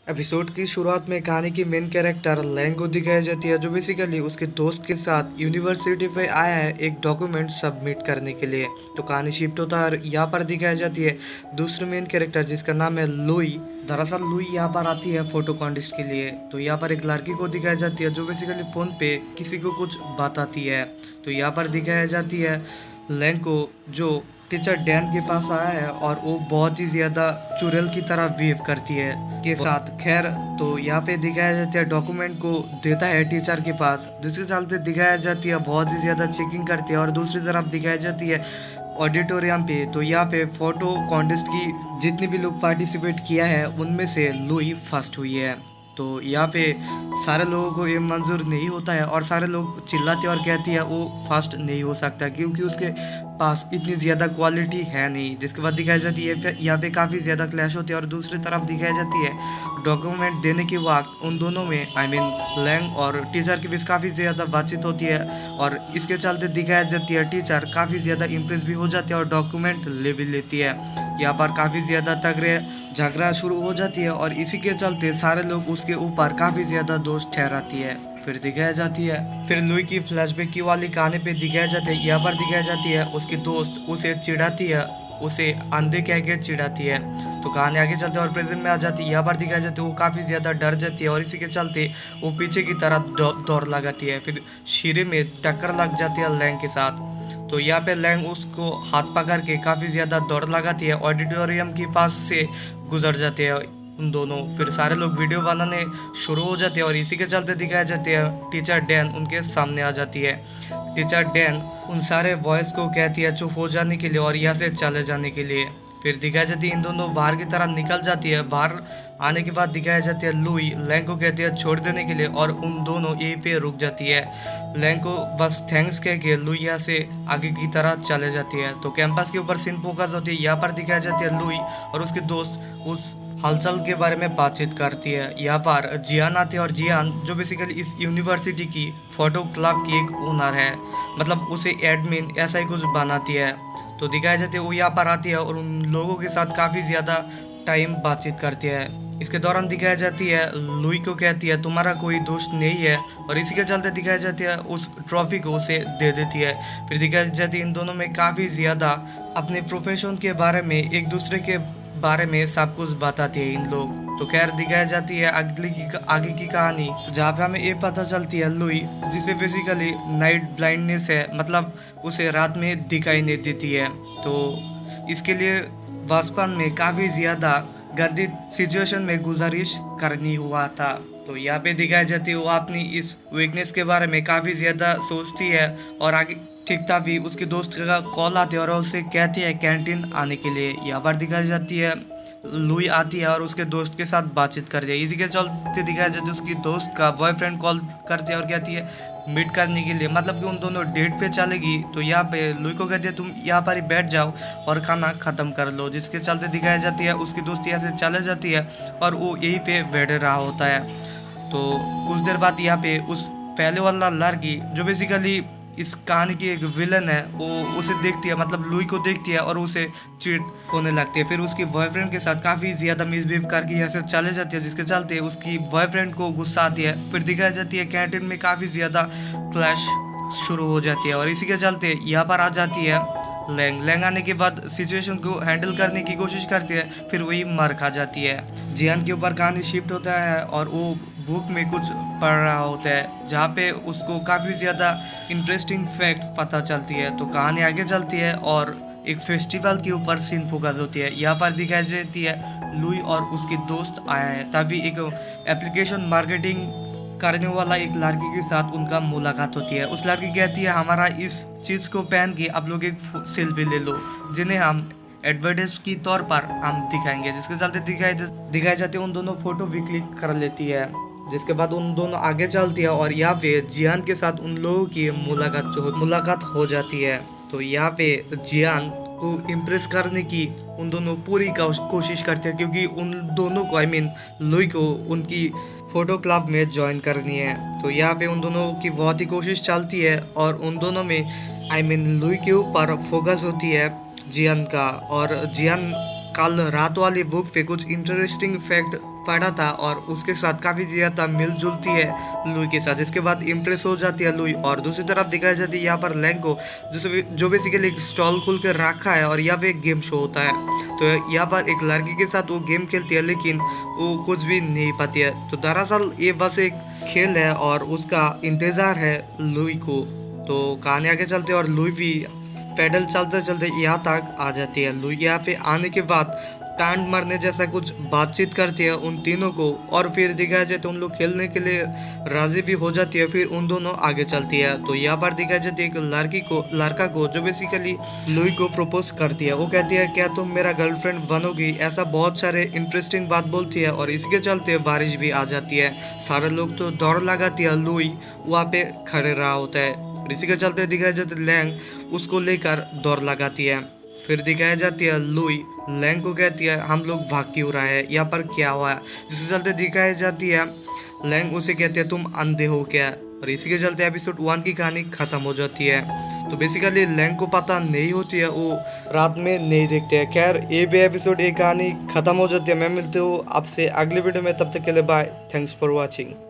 Episode की शुरुआत में कहानी की मेन कैरेक्टर लैंग को दिखाई जाती है, जो बेसिकली उसके दोस्त के साथ यूनिवर्सिटी पे आया है एक डॉक्यूमेंट सबमिट करने के लिए। तो कहानी शिफ्ट होता है और यहाँ पर दिखाई जाती है दूसरे मेन कैरेक्टर जिसका नाम है लुई। दरअसल लुई यहाँ पर आती है फोटो कॉन्टेस्ट के लिए। तो यहाँ पर एक लड़की को दिखाई जाती है जो बेसिकली फ़ोन पे किसी को कुछ बताती है। तो यहाँ पर दिखाई जाती है लैंग को, जो टीचर डैन के पास आया है और वो बहुत ही ज़्यादा चुड़ैल की तरह वेव करती है के साथ। खैर, तो यहाँ पे दिखाया जाता है डॉक्यूमेंट को देता है टीचर के पास, जिसके चलते दिखाया जाती है बहुत ही ज़्यादा चेकिंग करती है। और दूसरी तरफ दिखाई जाती है ऑडिटोरियम पे। तो यहाँ पे फोटो कॉन्टेस्ट की जितने भी लोग पार्टिसिपेट किया है उनमें से लुई फर्स्ट हुई है। तो यहाँ पे सारे लोगों को ये मंजूर नहीं होता है और सारे लोग चिल्लाते और कहती है वो फास्ट नहीं हो सकता क्योंकि उसके पास इतनी ज़्यादा क्वालिटी है नहीं। जिसके बाद दिखाई जाती है फिर यहाँ पे काफ़ी ज़्यादा क्लैश होती है। और दूसरी तरफ दिखाई जाती है डॉक्यूमेंट देने के वक्त उन दोनों में लैंग और टीचर के बीच काफ़ी ज़्यादा बातचीत होती है। और इसके चलते दिखाई जाती है टीचर काफ़ी ज़्यादा इम्प्रेस भी हो जाती है और डॉक्यूमेंट ले भी लेती है। यहाँ पर काफ़ी ज़्यादा तगड़े झगड़ा शुरू हो जाती है और इसी के चलते सारे लोग उसके ऊपर काफ़ी ज़्यादा दोष ठहराती है। फिर दिखाई जाती है फिर लुई की फ्लैशबैक की वाली कहानी पे दिखाई जाती है। यहाँ पर दिखाई जाती है उसकी दोस्त उसे चिढ़ाती है, उसे अंधे कह के चिढ़ाती है। तो कहानी आगे चलते और प्रेजेंट में आ जाती है। यहाँ पर दिखाई जाती है वो काफ़ी ज़्यादा डर जाती है और इसी के चलते वो पीछे की तरफ दौड़ लगाती है। फिर शीरे में टक्कर लग जाती है लैंग के साथ। तो यहाँ पे लैंग उसको हाथ पकड़ के काफ़ी ज़्यादा दौड़ लगाती है, ऑडिटोरियम के पास से गुजर जाते हैं उन दोनों। फिर सारे लोग वीडियो बनाने शुरू हो जाते हैं और इसी के चलते दिखाए जाते हैं टीचर डैन उनके सामने आ जाती है। टीचर डैन उन सारे वॉइस को कहती है चुप हो जाने के लिए और यहाँ से चले जाने के लिए। फिर दिखाई जाती है इन दोनों बाहर की तरफ निकल जाती है। बाहर आने के बाद दिखाई जाती है लुई लैंग को कहती है छोड़ देने के लिए और उन दोनों यहीं पे रुक जाती है। लैंग को बस थैंक्स कह के लुई यहाँ से आगे की तरह चले जाती है। तो कैंपस के ऊपर सीन फोकस होती है। यहाँ पर दिखाई जाती है लुई और उसके दोस्त उस हलचल के बारे में बातचीत करती है। यहाँ पर जियान आती है और जियान जो बेसिकली इस यूनिवर्सिटी की फोटो क्लब की एक ओनर है, मतलब उसे एडमिन ऐसा ही कुछ बनाती है। तो दिखाई जाती है वो यहाँ पर आती है और उन लोगों के साथ काफ़ी ज़्यादा टाइम बातचीत करती है। इसके दौरान दिखाई जाती है लुई को कहती है तुम्हारा कोई दोस्त नहीं है और इसी के चलते दिखाई जाती है उस ट्रॉफी को उसे दे देती है। फिर दिखाई जाती है इन दोनों में काफ़ी ज़्यादा अपने प्रोफेशन के बारे में एक दूसरे के बारे में सब कुछ बताती है इन लोग। तो खैर दिखाई जाती है आगे की कहानी, जहाँ पे हमें ये पता चलती है लुई जिसे बेसिकली नाइट ब्लाइंडनेस है, मतलब उसे रात में दिखाई नहीं देती है। तो इसके लिए बचपन में काफ़ी ज़्यादा गंदी सिचुएशन में गुजारिश करनी हुआ था। तो यहाँ पे दिखाई जाती है वो अपनी इस वीकनेस के बारे में काफ़ी ज़्यादा सोचती है और आगे ठीक था भी उसके दोस्त का कॉल आती है और उसे कहती है कैंटीन आने के लिए। यहाँ पर दिखाई जाती है लुई आती है और उसके दोस्त के साथ बातचीत करती है। इसी के चलते दिखाया जाता है उसकी दोस्त का बॉयफ्रेंड कॉल करती है और कहती है मीट करने के लिए, मतलब कि उन दोनों डेट पे चलेगी। तो यहाँ पे लुई को कहती है तुम यहाँ पर ही बैठ जाओ और खाना ख़त्म कर लो। जिसके चलते दिखाई जाती है उसकी दोस्त यहाँ से चले जाती है और वो यहीं पे बैठ रहा होता है। तो कुछ देर बाद यहाँ पे उस पहले वाला लड़की जो बेसिकली इस कहानी की एक विलन है वो उसे देखती है, मतलब लुई को देखती है और उसे चीट होने लगती है। फिर उसकी बॉयफ्रेंड के साथ काफ़ी ज़्यादा मिसबिहेव करके यहाँ से चले जाती है, जिसके चलते उसकी बॉयफ्रेंड को गुस्सा आती है। फिर दिखाई जाती है कैंटीन में काफ़ी ज़्यादा क्लैश शुरू हो जाती है और इसी के चलते यहाँ पर आ जाती है लैंग आने के बाद सिचुएशन को हैंडल करने की कोशिश करती है, फिर वही मार खा जाती है। जियान के ऊपर कहानी शिफ्ट होता है और वो बुक में कुछ पढ़ रहा होता है जहाँ पे उसको काफ़ी ज़्यादा इंटरेस्टिंग फैक्ट पता चलती है। तो कहानी आगे चलती है और एक फेस्टिवल के ऊपर सीन फोकस होती है। यहाँ पर दिखाई जाती है लुई और उसके दोस्त आया है, तभी एक एप्लीकेशन मार्केटिंग करने वाला एक लड़की के साथ उनका मुलाकात होती है। उस लड़की कहती है हमारा इस चीज़ को पहन के आप लोग एक सेल्फी ले लो, जिन्हें हम एडवर्टाइज की तौर पर हम दिखाएंगे। जिसके चलते दिखाई जाती है उन दोनों फोटो भी क्लिक कर लेती है। जिसके बाद उन दोनों आगे चलती है और यहाँ पे जियान के साथ उन लोगों की मुलाकात हो जाती है। तो यहाँ पे जियान को इम्प्रेस करने की उन दोनों पूरी कोशिश करते हैं, क्योंकि उन दोनों को लुई को उनकी फ़ोटो क्लब में ज्वाइन करनी है। तो यहाँ पे उन दोनों की बहुत ही कोशिश चलती है और उन दोनों में लुई के ऊपर फोकस होती है जियान का। और जियान कल रात वाली बुक पे कुछ इंटरेस्टिंग फैक्ट पढ़ा था और उसके साथ काफ़ी ज़्यादा मिल जुलती है लुई के साथ। इसके बाद इम्प्रेस हो जाती है लुई और दूसरी तरफ दिखाई जाती है यहाँ पर लैंग को, जो बेसिकली एक स्टॉल खोल कर रखा है और यहाँ पे एक गेम शो होता है। तो यहाँ पर एक लड़की के साथ वो गेम खेलती है लेकिन वो कुछ भी नहीं पाती है। तो दरअसल ये बस एक खेल है और उसका इंतज़ार है लुई को। तो कहानी आगे चलते और लुई भी पैडल चलते चलते यहाँ तक आ जाती है। लुई यहाँ पे आने के बाद टांड मारने जैसा कुछ बातचीत करती है उन तीनों को और फिर दिखाया जाए तो उन लोग खेलने के लिए राजी भी हो जाती है। फिर उन दोनों आगे चलती है। तो यहाँ पर दिखाया जाती है एक लड़का को जो बेसिकली लुई को प्रपोज करती है। वो कहती है क्या तुम मेरा गर्लफ्रेंड बनोगी, ऐसा बहुत सारे इंटरेस्टिंग बात बोलती है और इसके चलते बारिश भी आ जाती है। सारे लोग तो दौड़ लगाती है, लुई वहाँ पे खड़े रहा होता है। इसी के चलते दिखाया जाता है लैंग उसको लेकर दौड़ लगाती है। फिर दिखाई जाती है लुई लैंग को कहती है हम लोग भाग क्यों रहा है, यहाँ पर क्या हुआ है। जिसके चलते दिखाई जाती है लैंग उसे कहती है तुम अंधे हो क्या। और इसी के चलते एपिसोड 1 की कहानी खत्म हो जाती है। तो बेसिकली लैंग को पता नहीं होती है, वो रात में नहीं देखते हैं। खैर ये भी एपिसोड एक कहानी खत्म हो जाती है। मैं मिलती हूँ आपसे अगले वीडियो में, तब तक के लिए बाय, थैंक्स फॉर वॉचिंग।